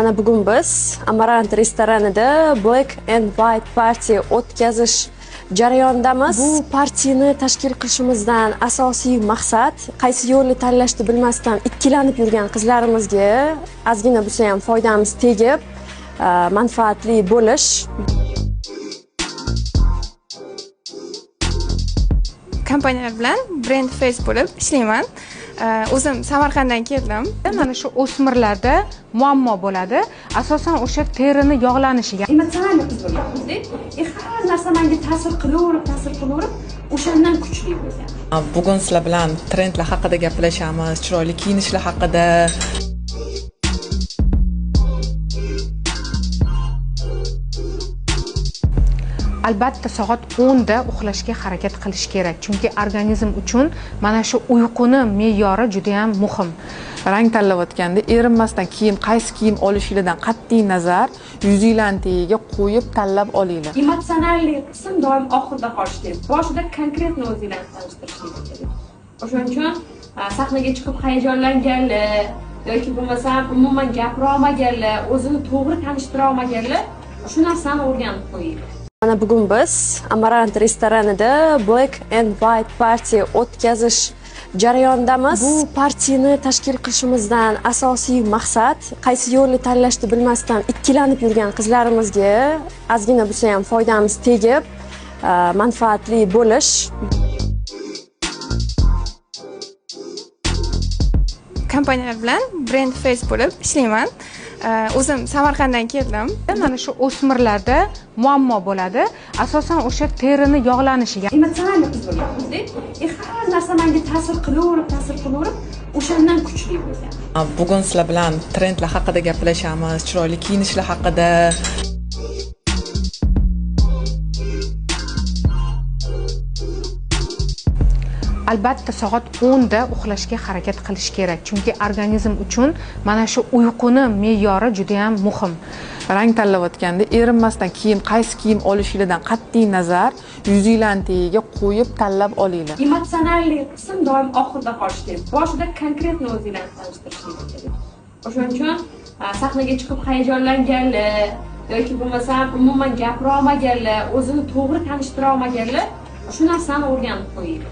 Mana bugun biz Amarant restoranida Black and White Party o'tkazish jarayonidamiz. Bu partiyani tashkil qilishimizdan asosiy maqsad qaysi yo'lni tanlashni bilmasdan ikkilanib yurgan qizlarimizga ozgina bo'lsa ham foydamiz tegib, manfaatli bo'lish. Kompaniyalar bilan brend face bo'lib ishlayman. O'zim Samarqanddan keldim. Mana shu o'smirlarda muammo bo'ladi. Asosan o'sha terining yog'lanishiga. Emotsional qiz bo'lganmiz. Har narsa menga ta'sir qilaverib, o'shandan kuchli bo'lgan. Bugun sizlar bilan trendlar haqida gaplashamiz, chiroyli kiyinishlar haqida. Albatta soat 10 da uxlashga harakat qilish kerak. Chunki organizm uchun mana shu uyquni me'yori juda ham muhim. Rang tanlayotganda erinmasdan qaysi kiyim olishingizdan qat'iy nazar yuzingizlarni tagiga qo'yib tanlab olinglar. Emotsional qism doim oxirida qolishi kerak. Boshida konkretni o'zingizlarni tanishtirishingiz kerak. O'shaning uchun sahnaga chiqib hayajonlanganlar yoki bo'lmasam umuman gapira olmaganlar, o'zini to'g'ri tanishtira olmaganlar shu narsani o'rganib qo'ying. Mana bugun biz Amarant restoranida Black and White Party o'tkazish jarayonidamiz. Bu partiyani tashkil qilishimizdan asosiy maqsad qaysi yo'lni tanlashni bilmasdan ikkilanib yurgan qizlarimizga ozgina bo'lsa ham foydamiz tegib, manfaatli bo'lish. Kompaniyalar bilan brend face bo'lib ishlayman. O'zim Samarqanddan keldim. Mana shu o'smirlarda muammo bo'ladi. Asosan o'sha terining yog'lanishiga. Emotsional qiz bo'lganmiz. Har narsa menga ta'sir qilaverib, o'shandan kuchli bo'lgan. Bugun sizlar bilan trendlar haqida gaplashamiz, chiroyli kiyinishlar haqida. Albatta soat 10 da uxlashga harakat qilish kerak. Chunki organizm uchun mana shu uyquni me'yori juda ham muhim. Rang tanlayotganda erinmasdan qaysi kiyim olishingizdan qat'iy nazar yuzingizlarni tagiga qo'yib tanlab olinglar. Emotsional qism doim oxirida qolishi kerak. Boshida konkretni o'zingizlarni tanishtirishingiz kerak. O'shaning uchun sahnaga chiqib hayajonlanganlar yoki bo'lmasam umuman gapira olmaganlar, o'zini to'g'ri tanishtira olmaganlar shu narsani o'rganib qo'ying.